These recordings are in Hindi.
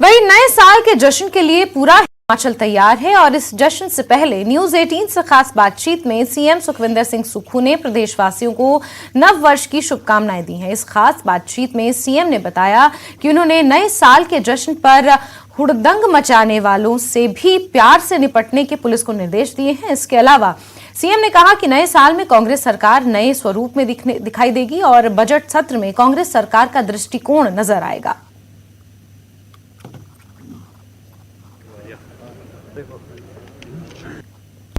वहीं नए साल के जश्न के लिए पूरा हिमाचल तैयार है और इस जश्न से पहले न्यूज 18 से खास बातचीत में सीएम सुखविंदर सिंह सुक्खू ने प्रदेशवासियों को नव वर्ष की शुभकामनाएं दी हैं। इस खास बातचीत में सीएम ने बताया कि उन्होंने नए साल के जश्न पर हुड़दंग मचाने वालों से भी प्यार से निपटने के पुलिस को निर्देश दिए हैं। इसके अलावा सीएम ने कहा कि नए साल में कांग्रेस सरकार नए स्वरूप में दिखाई देगी और बजट सत्र में कांग्रेस सरकार का दृष्टिकोण नजर आएगा।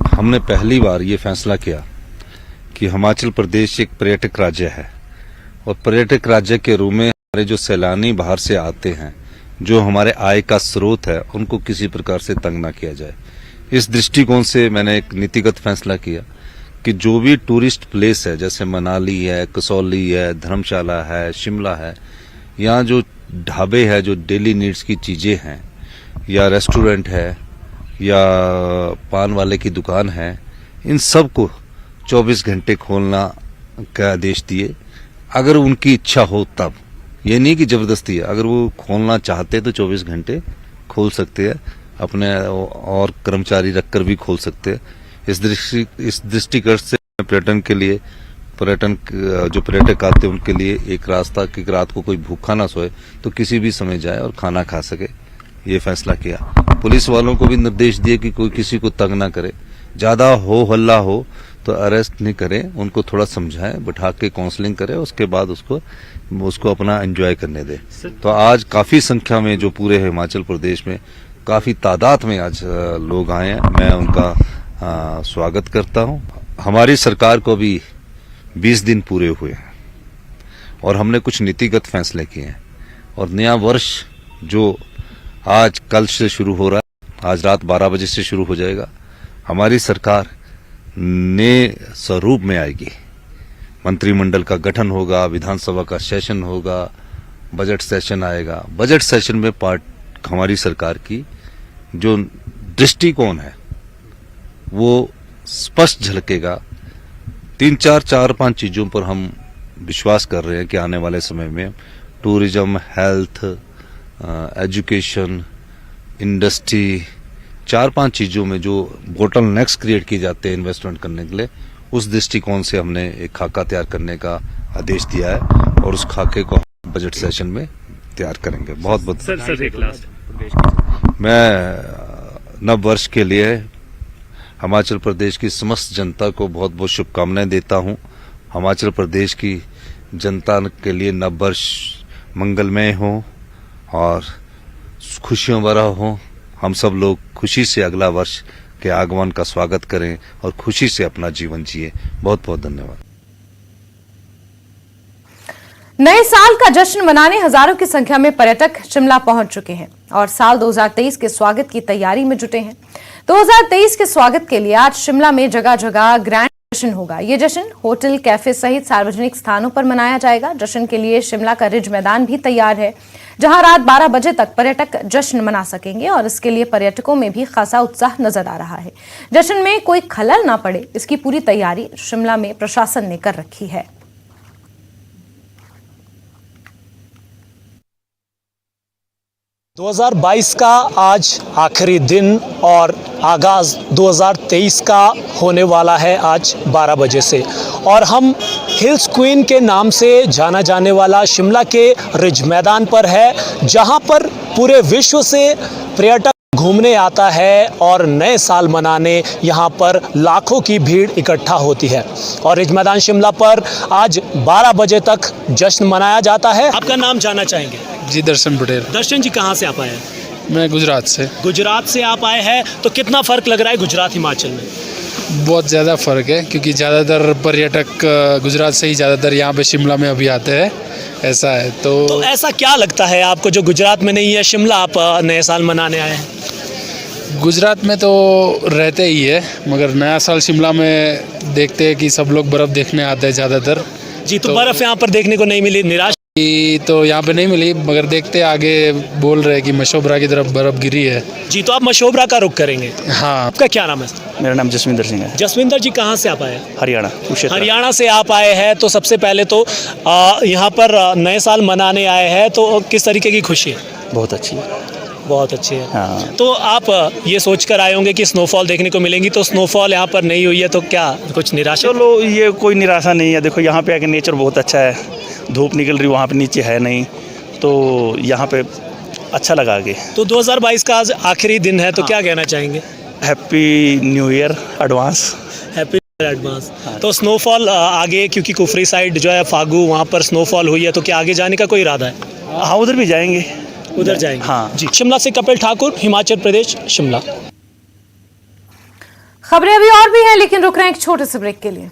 हमने पहली बार ये फैसला किया कि हिमाचल प्रदेश एक पर्यटक राज्य है और पर्यटक राज्य के रूप में हमारे जो सैलानी बाहर से आते हैं, जो हमारे आय का स्रोत है, उनको किसी प्रकार से तंग ना किया जाए। इस दृष्टिकोण से मैंने एक नीतिगत फैसला किया कि जो भी टूरिस्ट प्लेस है, जैसे मनाली है, कसौली है, धर्मशाला है, शिमला है, यहाँ जो ढाबे है, जो डेली नीड्स की चीजें हैं, या रेस्टोरेंट है, या पान वाले की दुकान है, इन सब को 24 घंटे खोलना का आदेश दिए। अगर उनकी इच्छा हो तब, ये नहीं कि जबरदस्ती है, अगर वो खोलना चाहते तो 24 घंटे खोल सकते हैं, अपने और कर्मचारी रखकर भी खोल सकते हैं। इस दृष्टिकोण से पर्यटन के लिए, जो पर्यटक आते हैं उनके लिए एक रास्ता कि रात को कोई भूखा ना सोए तो किसी भी समय जाए और खाना खा सके, ये फैसला किया। पुलिस वालों को भी निर्देश दिए कि कोई किसी को तंग ना करे, ज्यादा हो हल्ला हो तो अरेस्ट नहीं करें, उनको थोड़ा समझाएं, बैठा के काउंसलिंग करें, उसके बाद उसको अपना एंजॉय करने दें। तो आज काफी संख्या में जो पूरे हिमाचल प्रदेश में काफी तादाद में आज लोग आए हैं, मैं उनका स्वागत करता हूं। हमारी सरकार को भी 20 दिन पूरे हुए हैं और हमने कुछ नीतिगत फैसले किए हैं और नया वर्ष जो आज कल से शुरू हो रहा है, आज रात 12 बजे से शुरू हो जाएगा। हमारी सरकार नए स्वरूप में आएगी, मंत्रिमंडल का गठन होगा, विधानसभा का सेशन होगा, बजट सेशन आएगा। बजट सेशन में हमारी सरकार की जो दृष्टिकोण है वो स्पष्ट झलकेगा। 4-5 चीजों पर हम विश्वास कर रहे हैं कि आने वाले समय में टूरिज्म, हेल्थ, एजुकेशन, इंडस्ट्री, 4-5 चीजों में जो बोटल नेक्स क्रिएट किए जाते हैं इन्वेस्टमेंट करने के लिए, उस दृष्टिकोण से हमने एक खाका तैयार करने का आदेश दिया है और उस खाके को बजट सेशन में तैयार करेंगे। बहुत बहुत सर एक लास्ट, मैं नव वर्ष के लिए हिमाचल प्रदेश की समस्त जनता को बहुत बहुत शुभकामनाएं देता हूं। हिमाचल प्रदेश की जनता के लिए नव वर्ष मंगलमय हो और खुशियों भरा हो। हम सब लोग खुशी से अगला वर्ष के आगमन का स्वागत करें और खुशी से अपना जीवन जिए। बहुत बहुत धन्यवाद। नए साल का जश्न मनाने हजारों की संख्या में पर्यटक शिमला पहुंच चुके हैं और साल 2023 के स्वागत की तैयारी में जुटे हैं। 2023 के स्वागत के लिए आज शिमला में जगह जगह ग्रैंड जश्न होगा। ये जश्न होटल, कैफे सहित सार्वजनिक स्थानों पर मनाया जाएगा। जश्न के लिए शिमला का रिज मैदान भी तैयार है, जहां रात 12 बजे तक पर्यटक जश्न मना सकेंगे और इसके लिए पर्यटकों में भी खासा उत्साह नजर आ रहा है। जश्न में कोई खलल ना पड़े, इसकी पूरी तैयारी शिमला में प्रशासन ने कर रखी है। – 2022 का आज आखिरी दिन और आगाज़ 2023 का होने वाला है आज 12 बजे से, और हम हिल्स क्वीन के नाम से जाना जाने वाला शिमला के रिज मैदान पर है, जहां पर पूरे विश्व से पर्यटक घूमने आता है और नए साल मनाने यहाँ पर लाखों की भीड़ इकट्ठा होती है। और रिज मैदान शिमला पर आज 12 बजे तक जश्न मनाया जाता है। आपका नाम जानना चाहेंगे? जी, दर्शन पटेल। दर्शन जी, कहाँ से आप आए हैं? मैं गुजरात से। गुजरात से आप आए हैं, तो कितना फ़र्क लग रहा है गुजरात हिमाचल में? बहुत ज़्यादा फ़र्क है, क्योंकि ज़्यादातर पर्यटक गुजरात से ही ज़्यादातर यहाँ पे शिमला में अभी आते हैं, ऐसा है। तो ऐसा क्या लगता है आपको जो गुजरात में नहीं है, शिमला आप नए साल मनाने आए हैं? गुजरात में तो रहते ही है, मगर नया साल शिमला में देखते हैं कि सब लोग बर्फ़ देखने आते हैं ज़्यादातर। जी, तो बर्फ़ यहाँ पर देखने को नहीं मिली, निराश? तो यहाँ पे नहीं मिली, मगर देखते आगे बोल रहे हैं कि मशोबरा की तरफ बर्फ़ गिरी है। जी, तो आप मशोबरा का रुख करेंगे? हाँ। आपका क्या नाम है? मेरा नाम जसविंदर सिंह है। जसविंदर जी, कहाँ से आप आए? हरियाणा। हरियाणा से आप आए हैं, तो सबसे पहले तो यहाँ पर नए साल मनाने आए हैं, तो किस तरीके की खुशी है? बहुत अच्छी है। बहुत अच्छी है। हाँ। तो आप ये सोच कर आए होंगे कि स्नोफॉल देखने को मिलेंगी, तो स्नोफॉल यहाँ पर नहीं हुई है तो क्या कुछ निराशा? चलो ये कोई निराशा नहीं है, देखो यहाँ पे आके नेचर बहुत अच्छा है, धूप निकल रही वहाँ पे नीचे है नहीं, तो यहाँ पे अच्छा लगा आगे। तो 2022 का आज आखिरी दिन है, तो क्या कहना चाहेंगे? Happy new year advance. Happy advance. तो स्नोफॉल आगे, क्योंकि कुफरी साइड जो है फागू, वहाँ पर स्नोफॉल हुई है, तो क्या आगे जाने का कोई इरादा है? हाँ उधर भी जाएंगे। उधर जाएंगे। हाँ जी। शिमला से कपिल ठाकुर, हिमाचल प्रदेश, शिमला। खबरें अभी और भी हैं, लेकिन रुक रहे हैं एक छोटे से ब्रेक के लिए।